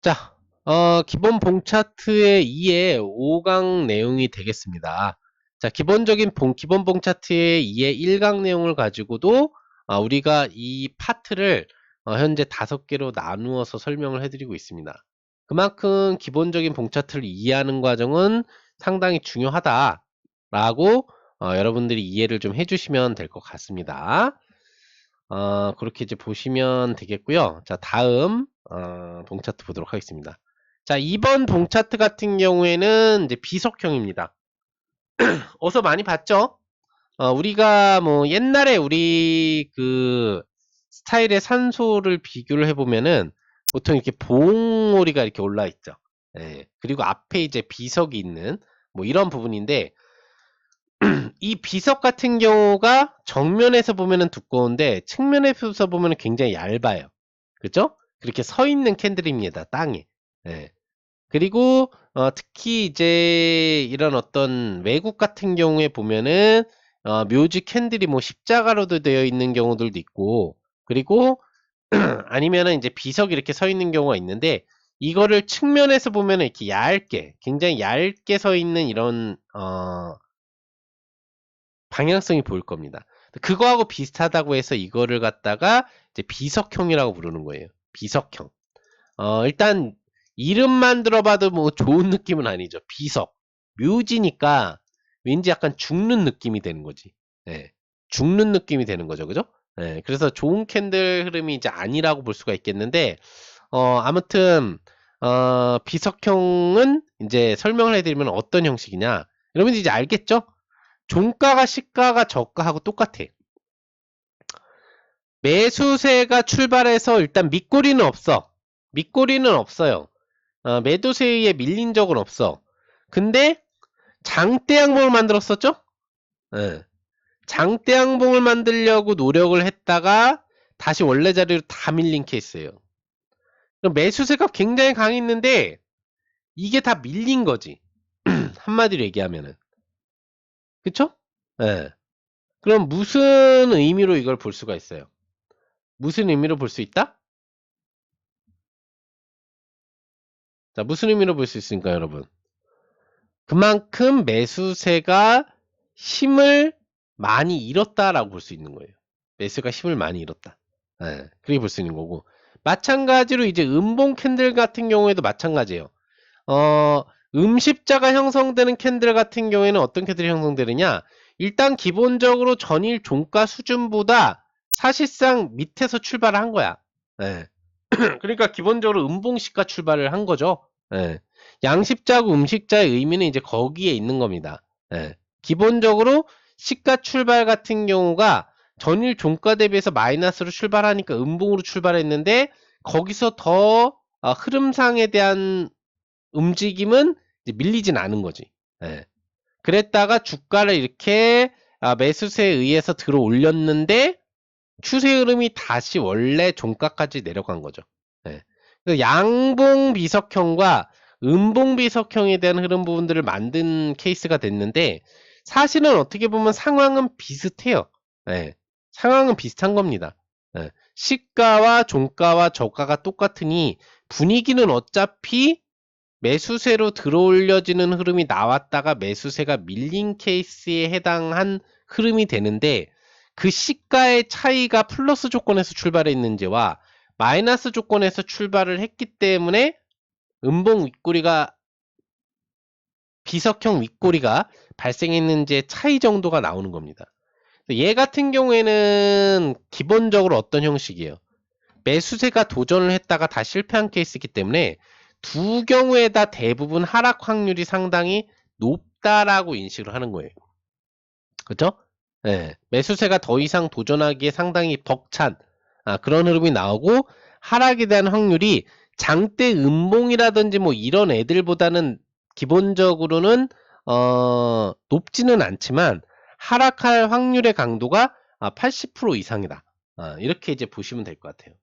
자, 기본 봉 차트의 2의 5강 내용이 되겠습니다. 자, 기본 봉 차트의 2의 1강 내용을 가지고도 우리가 이 파트를 현재 5개로 나누어서 설명을 해드리고 있습니다. 그만큼 기본적인 봉 차트를 이해하는 과정은 상당히 중요하다라고 여러분들이 이해를 좀 해주시면 될 것 같습니다. 그렇게 이제 보시면 되겠고요. 자, 다음 봉 차트 보도록 하겠습니다. 자, 이번 봉 차트 같은 경우에는 이제 비석형입니다. 어서 많이 봤죠? 우리가 뭐 옛날에 우리 그 스타일의 산소를 비교를 해보면은 보통 이렇게 봉오리가 이렇게 올라 있죠. 예, 그리고 앞에 이제 비석이 있는 뭐 이런 부분인데 이 비석 같은 경우가 정면에서 보면은 두꺼운데 측면에서 보면은 굉장히 얇아요. 그죠? 그렇게 서 있는 캔들입니다. 땅에. 예. 그리고 특히 이제 이런 어떤 외국 같은 경우에 보면은 묘지 캔들이 뭐 십자가로도 되어 있는 경우들도 있고, 그리고 아니면은 이제 비석이 이렇게 서 있는 경우가 있는데, 이거를 측면에서 보면은 이렇게 얇게, 굉장히 얇게 서 있는 이런 방향성이 보일 겁니다. 그거하고 비슷하다고 해서 이거를 갖다가 이제 비석형이라고 부르는 거예요. 비석형. 일단 이름만 들어봐도 뭐 좋은 느낌은 아니죠. 비석. 묘지니까 왠지 약간 죽는 느낌이 되는 거지. 예. 죽는 느낌이 되는 거죠. 그죠? 예. 그래서 좋은 캔들 흐름이 이제 아니라고 볼 수가 있겠는데, 아무튼, 비석형은 이제 설명을 해드리면 어떤 형식이냐. 여러분들 이제 알겠죠? 종가가 시가가 저가하고 똑같아. 매수세가 출발해서 일단 밑꼬리는 없어. 밑꼬리는 없어요. 매도세에 의해 밀린 적은 없어. 근데 장대 양봉을 만들었었죠? 예. 장대 양봉을 만들려고 노력을 했다가 다시 원래 자리로 다 밀린 케이스예요. 그럼 매수세가 굉장히 강했는데 이게 다 밀린 거지. 한마디로 얘기하면은. 그쵸? 예. 그럼 무슨 의미로 이걸 볼 수가 있어요? 무슨 의미로 볼 수 있다? 자, 무슨 의미로 볼 수 있습니까, 여러분? 그만큼 매수세가 힘을 많이 잃었다라고 볼 수 있는 거예요. 매수가 힘을 많이 잃었다. 예, 그렇게 볼 수 있는 거고. 마찬가지로 이제 음봉 캔들 같은 경우에도 마찬가지예요. 음십자가 형성되는 캔들 같은 경우에는 어떤 캔들이 형성되느냐? 일단 기본적으로 전일 종가 수준보다 사실상 밑에서 출발을 한 거야. 예. 그러니까 기본적으로 음봉시가 출발을 한 거죠. 예. 양십자고 음식자의 의미는 이제 거기에 있는 겁니다. 예. 기본적으로 시가 출발 같은 경우가 전일 종가 대비해서 마이너스로 출발하니까 음봉으로 출발했는데 거기서 더 흐름상에 대한 움직임은 이제 밀리진 않은 거지. 예. 그랬다가 주가를 이렇게 매수세에 의해서 들어 올렸는데 추세 흐름이 다시 원래 종가까지 내려간 거죠. 예. 그래서 양봉 비석형과 음봉 비석형에 대한 흐름 부분들을 만든 케이스가 됐는데 사실은 어떻게 보면 상황은 비슷해요. 예. 상황은 비슷한 겁니다. 예. 시가와 종가와 저가가 똑같으니 분위기는 어차피 매수세로 들어올려지는 흐름이 나왔다가 매수세가 밀린 케이스에 해당한 흐름이 되는데 그 시가의 차이가 플러스 조건에서 출발했는지와 마이너스 조건에서 출발을 했기 때문에 음봉 윗꼬리가 비석형 윗꼬리가 발생했는지의 차이 정도가 나오는 겁니다. 얘 같은 경우에는 기본적으로 어떤 형식이에요? 매수세가 도전을 했다가 다 실패한 케이스이기 때문에 두 경우에 다 대부분 하락 확률이 상당히 높다라고 인식을 하는 거예요. 그죠? 예, 매수세가 더 이상 도전하기에 상당히 벅찬 그런 흐름이 나오고 하락에 대한 확률이 장대 음봉이라든지 뭐 이런 애들보다는 기본적으로는 높지는 않지만 하락할 확률의 강도가 80% 이상이다. 이렇게 이제 보시면 될 것 같아요.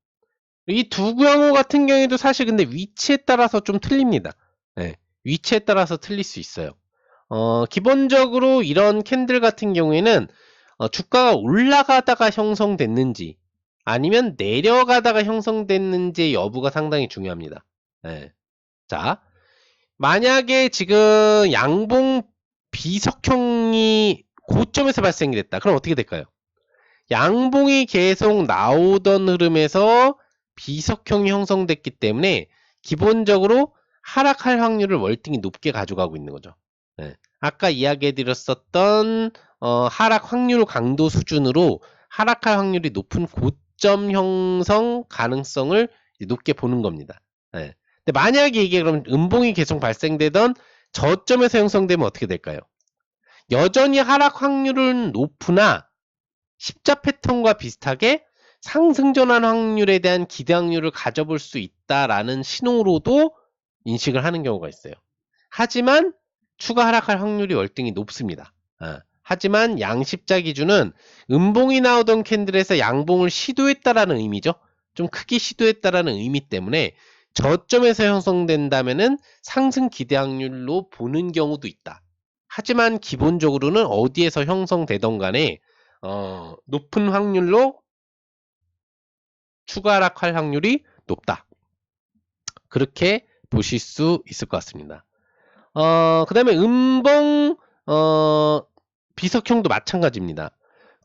이 두 경우 같은 경우에도 사실 근데 위치에 따라서 좀 틀립니다. 예, 위치에 따라서 틀릴 수 있어요. 기본적으로 이런 캔들 같은 경우에는 주가가 올라가다가 형성됐는지 아니면 내려가다가 형성됐는지의 여부가 상당히 중요합니다. 예. 자, 만약에 지금 양봉 비석형이 고점에서 발생이 됐다. 그럼 어떻게 될까요? 양봉이 계속 나오던 흐름에서 비석형이 형성됐기 때문에 기본적으로 하락할 확률을 월등히 높게 가져가고 있는 거죠. 네. 아까 이야기해드렸었던 하락 확률 강도 수준으로 하락할 확률이 높은 고점 형성 가능성을 높게 보는 겁니다. 네. 근데 만약에 이게 그럼 음봉이 계속 발생되던 저점에서 형성되면 어떻게 될까요? 여전히 하락 확률은 높으나 십자 패턴과 비슷하게 상승 전환 확률에 대한 기대 확률을 가져볼 수 있다라는 신호로도 인식을 하는 경우가 있어요. 하지만 추가 하락할 확률이 월등히 높습니다. 하지만 양십자 기준은 음봉이 나오던 캔들에서 양봉을 시도했다라는 의미죠. 좀 크게 시도했다라는 의미 때문에 저점에서 형성된다면은 상승 기대 확률로 보는 경우도 있다. 하지만 기본적으로는 어디에서 형성되던 간에 높은 확률로 추가 하락할 확률이 높다. 그렇게 보실 수 있을 것 같습니다. 그 다음에 음봉 비석형도 마찬가지입니다.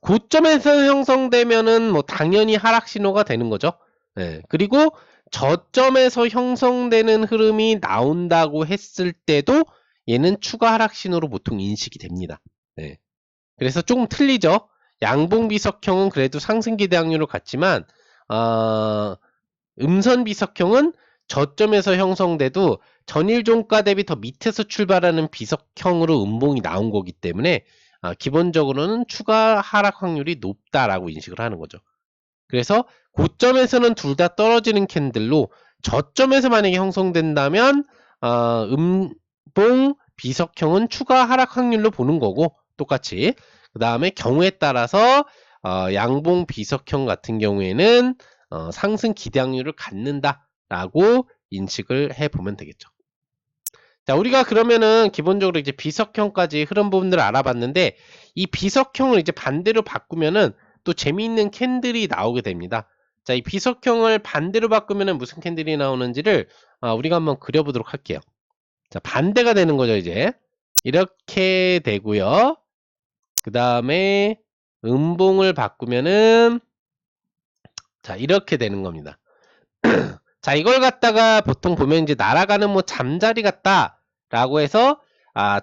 고점에서 형성되면은 뭐 당연히 하락 신호가 되는 거죠. 네. 그리고 저점에서 형성되는 흐름이 나온다고 했을 때도 얘는 추가 하락 신호로 보통 인식이 됩니다. 네. 그래서 조금 틀리죠. 양봉 비석형은 그래도 상승 기대 확률을 갖지만 음선 비석형은 저점에서 형성돼도 전일 종가 대비 더 밑에서 출발하는 비석형으로 음봉이 나온 거기 때문에 기본적으로는 추가 하락 확률이 높다라고 인식을 하는 거죠. 그래서 고점에서는 둘 다 떨어지는 캔들로 저점에서 만약에 형성된다면 음봉 비석형은 추가 하락 확률로 보는 거고 똑같이 그 다음에 경우에 따라서 양봉 비석형 같은 경우에는 상승 기대 확률을 갖는다라고 인식을 해보면 되겠죠. 자, 우리가 그러면은 기본적으로 이제 비석형까지 흐름 부분들을 알아봤는데 이 비석형을 이제 반대로 바꾸면은 또 재미있는 캔들이 나오게 됩니다. 자, 이 비석형을 반대로 바꾸면은 무슨 캔들이 나오는지를 우리가 한번 그려보도록 할게요. 자, 반대가 되는 거죠, 이제. 이렇게 되고요. 그 다음에 음봉을 바꾸면은 자, 이렇게 되는 겁니다. 자, 이걸 갖다가 보통 보면 이제 날아가는 뭐 잠자리 같다라고 해서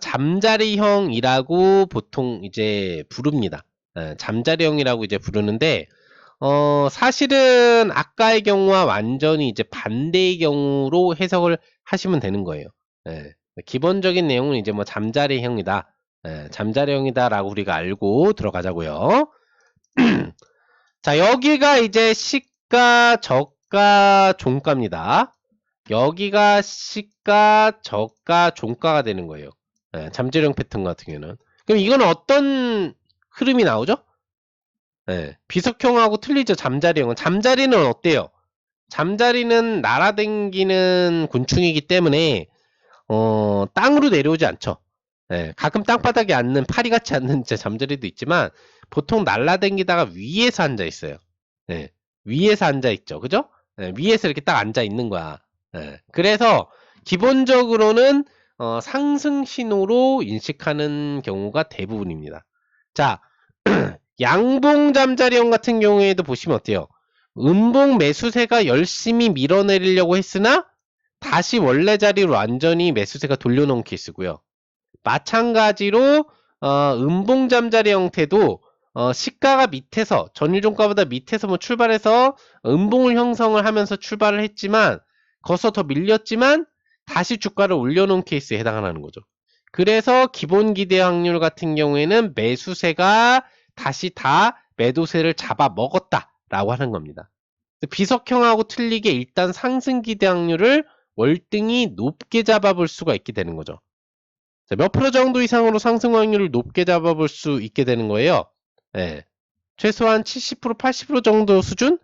잠자리형이라고 보통 이제 부릅니다. 잠자리형이라고 이제 부르는데 사실은 아까의 경우와 완전히 이제 반대의 경우로 해석을 하시면 되는 거예요. 기본적인 내용은 이제 뭐 잠자리형이다. 잠자리형이다라고 우리가 알고 들어가자고요. 자, 여기가 이제 시가, 저가, 종가입니다. 여기가 시가, 저가, 종가가 되는 거예요. 잠재령 패턴 같은 경우는. 그럼 이건 어떤 흐름이 나오죠? 비석형하고 틀리죠, 잠자리형은. 잠자리는 어때요? 잠자리는 날아댕기는 곤충이기 때문에 땅으로 내려오지 않죠. 가끔 땅바닥에 앉는 파리같이 앉는 잠자리도 있지만 보통 날아댕기다가 위에서 앉아 있어요. 위에서 앉아 있죠, 그죠? 위에서 이렇게 딱 앉아 있는 거야. 그래서 기본적으로는 상승 신호로 인식하는 경우가 대부분입니다. 자, 양봉 잠자리형 같은 경우에도 보시면 어때요? 음봉 매수세가 열심히 밀어내리려고 했으나 다시 원래 자리로 완전히 매수세가 돌려놓은 케이스고요. 마찬가지로 음봉 잠자리 형태도 시가가 밑에서 전일 종가보다 밑에서 뭐 출발해서 음봉을 형성을 하면서 출발을 했지만 거기서 더 밀렸지만 다시 주가를 올려놓은 케이스에 해당하는 거죠. 그래서 기본 기대 확률 같은 경우에는 매수세가 다시 다 매도세를 잡아 먹었다라고 하는 겁니다. 비석형하고 틀리게 일단 상승 기대 확률을 월등히 높게 잡아볼 수가 있게 되는 거죠. 자, 몇 프로 정도 이상으로 상승 확률을 높게 잡아볼 수 있게 되는 거예요. 최소한 70%, 80% 정도 수준?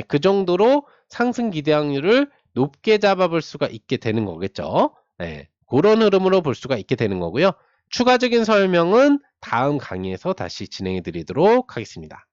그 정도로 상승 기대 확률을 높게 잡아볼 수가 있게 되는 거겠죠. 그런 흐름으로 볼 수가 있게 되는 거고요. 추가적인 설명은 다음 강의에서 다시 진행해 드리도록 하겠습니다.